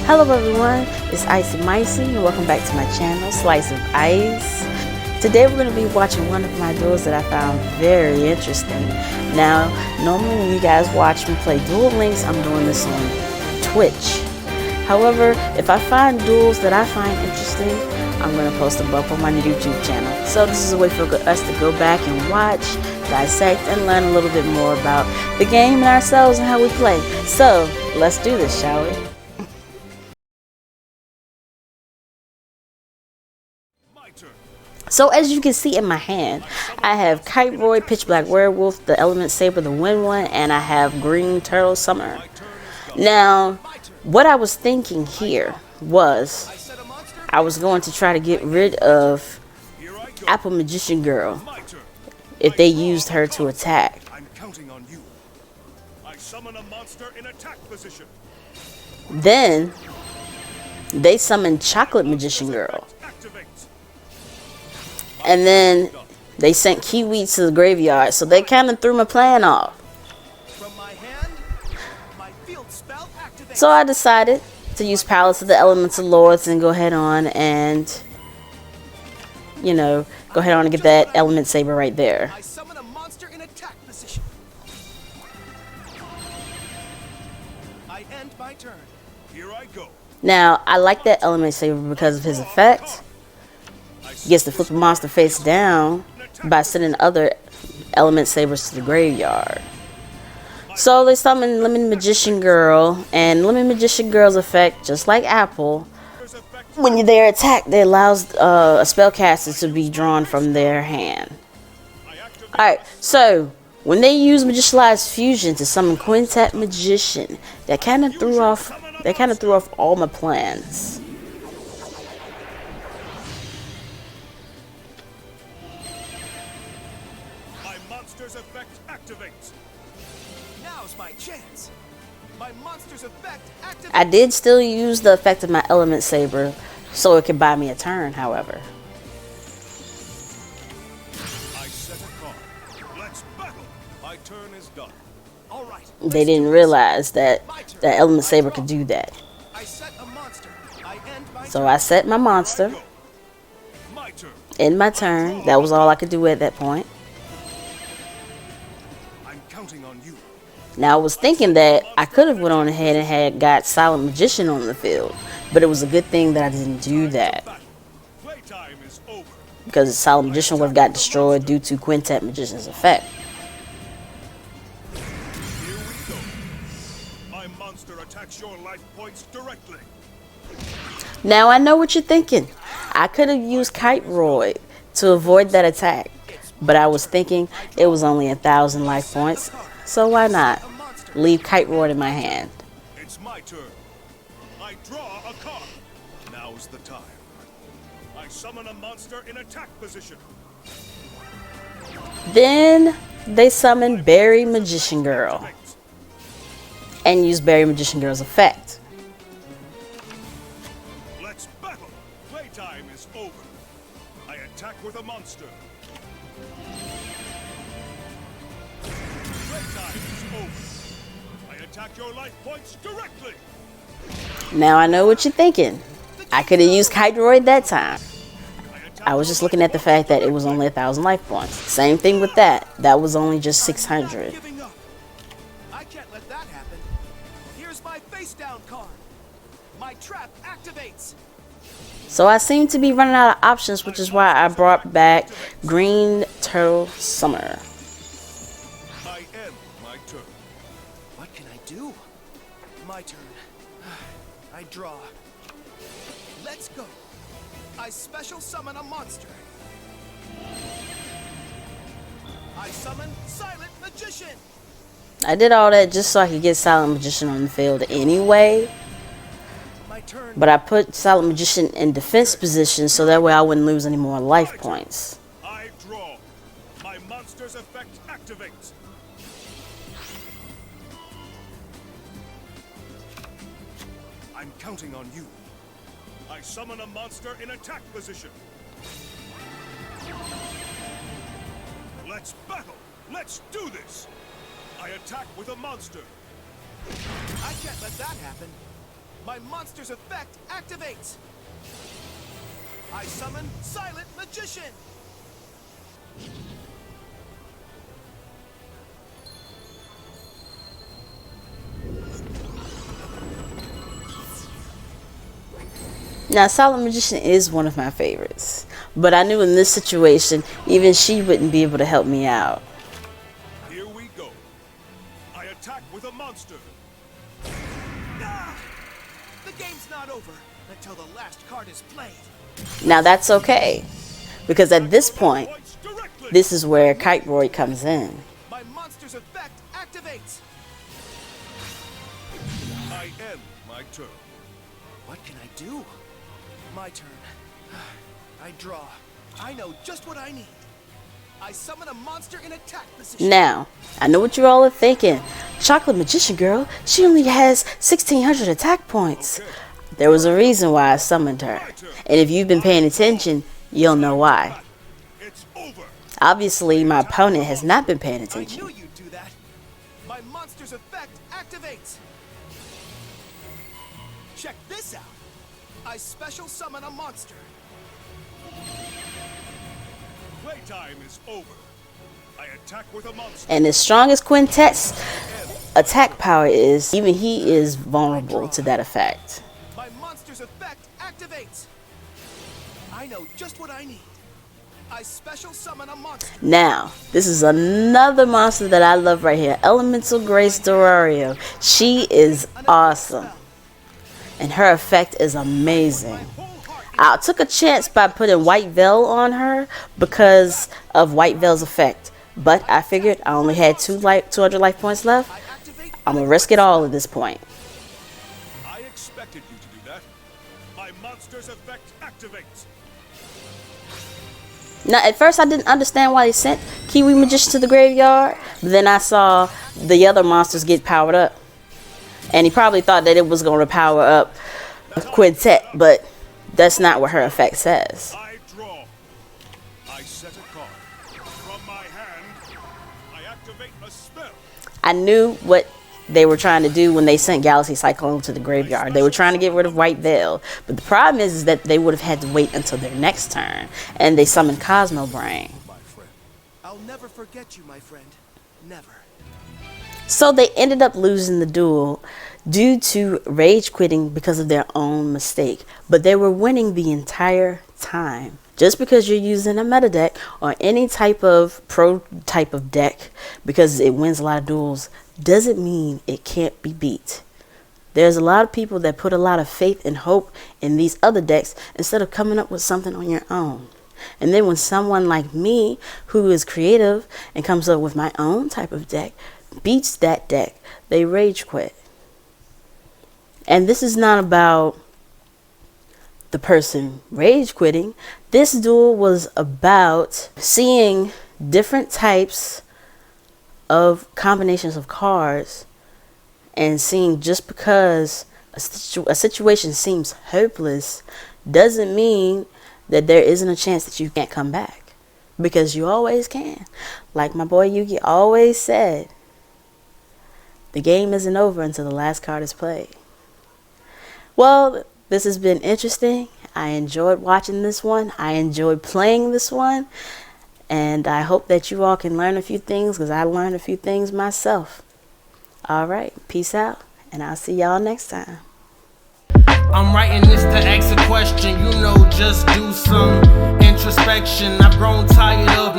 Hello everyone, it's Icy Micey and welcome back to my channel, Slice of Ice. Today we're going to be watching one of my duels that I found very interesting. Now, normally when you guys watch me play Duel Links, I'm doing this on Twitch. However, if I find duels that I find interesting, I'm going to post them up on my YouTube channel. So this is a way for us to go back and watch, dissect, and learn a little bit more about the game and ourselves and how we play. So, let's do this, shall we? So as you can see in my hand, I have Kite Roy, Pitch Black Werewolf, the Element Saber, the Wind one, and I have Green Turtle Summer. Now, what I was thinking here was I was going to try to get rid of Apple Magician Girl if they used her to attack. Then they summoned Chocolate Magician Girl. And then they sent Kiwi to the graveyard, so they kind of threw my plan off. So I decided to use Palace of the Elemental Lords and go ahead on and, you know, go ahead on and get that Element Saber right there. Now, I like that Element Saber because of his effect. He gets to flip a monster face down by sending other Element Sabers to the graveyard. So they summon Lemon Magician Girl, and Lemon Magician Girl's effect, just like Apple, when they're attacked, it allows a spellcaster to be drawn from their hand. Alright, so when they use Magicianized Fusion to summon Quintet Magician, that kind of threw off all my plans. Effect activates. Now's my chance. My monster's effect activates. I did still use the effect of my Element Saber so it could buy me a turn, however. I set a card. Let's battle. My turn is done. All right. They didn't realize that that Element Saber could do that. I set a monster. So I set my monster in my turn. That was all I could do at that point. Now I was thinking that I could have went on ahead and had got Silent Magician on the field, but it was a good thing that I didn't do that, because Silent Magician would have got destroyed due to Quintet Magician's effect. My monster attacks your life points directly. Now I know what you're thinking. I could have used Kite Roy to avoid that attack, but I was thinking it was only 1,000 life points. So why not leave Kite Roy in my hand? It's my turn. I draw a card. Now's the time. I summon a monster in attack position. Then they summon Berry Magician Girl and use Berry Magician Girl's effect. Let's battle. Playtime is over. I attack with a monster. Playtime is over. I attack your life points directly. Now I know what you're thinking. I could have used Kite Roy that time. I was just looking at the fact that it was only 1,000 life points. Same thing with that. That was only just 600. I can't let that happen. Here's my face down card. My trap activates. So I seem to be running out of options, which is why I brought back Green Turtle Summer. What can I do? My turn. I draw. Let's go. I special summon a monster. I summon Silent Magician. I did all that just so I could get Silent Magician on the field anyway. My turn. But I put Silent Magician in defense position so that way I wouldn't lose any more life points. I draw. My monster's effect activates. I'm counting on you. I summon a monster in attack position. Let's battle. Let's do this. I attack with a monster. I can't let that happen. My monster's effect activates. I summon Silent Magician. Now, Silent Magician is one of my favorites, but I knew in this situation, even she wouldn't be able to help me out. Here we go. I attack with a monster. Ah! The game's not over until the last card is played. Now, that's okay, because at this point, this is where Kite Roy comes in. My monster's effect activates. I end my turn. What can I do? My turn. I draw. I know just what I need. I summon a monster in attack position. Now, I know what you all are thinking. Chocolate Magician Girl, she only has 1,600 attack points. Okay. There was a reason why I summoned her. And if you've been paying attention, you'll know why. It's over. Obviously, my opponent has not been paying I attention. knew you'd do that. My monster's effect activates. Check this out. I special summon a monster. Playtime is over. I attack with a monster. And as strong as Quintet's attack power is, even he is vulnerable to that effect. My monster's effect activates. I know just what I need. I special summon a monster. Now, this is another monster that I love right here. Elemental Grace DORADO. She is awesome. And her effect is amazing. I took a chance by putting White Veil on her because of White Veil's effect. But I figured I only had 200 life points left. I'm going to risk it all at this point. I expected you to do that. My monster's effect activates. Now, at first I didn't understand why they sent Kiwi Magician to the graveyard. But then I saw the other monsters get powered up. And he probably thought that it was going to power up Quintet, but that's not what her effect says. I draw. I set a card. From my hand, I activate a spell. I knew what they were trying to do when they sent Galaxy Cyclone to the graveyard. They were trying to get rid of White Veil. But the problem is that they would have had to wait until their next turn. And they summoned Cosmo Brain. My friend. I'll never forget you, my friend. Never. So they ended up losing the duel due to rage quitting because of their own mistake. But they were winning the entire time. Just because you're using a meta deck or any type of pro type of deck because it wins a lot of duels doesn't mean it can't be beat. There's a lot of people that put a lot of faith and hope in these other decks instead of coming up with something on your own. And then when someone like me, who is creative and comes up with my own type of deck, beats that deck, they rage quit. And this is not about the person rage quitting. This duel was about seeing different types of combinations of cards and seeing just because a situation seems hopeless doesn't mean that there isn't a chance that you can't come back, because you always can. Like my boy Yugi always said, the game isn't over until the last card is played. Well, this has been interesting. I enjoyed watching this one. I enjoyed playing this one. And I hope that you all can learn a few things, because I learned a few things myself. All right. Peace out. And I'll see y'all next time. I'm writing this to ask a question, you know, just do some introspection. I've grown tired of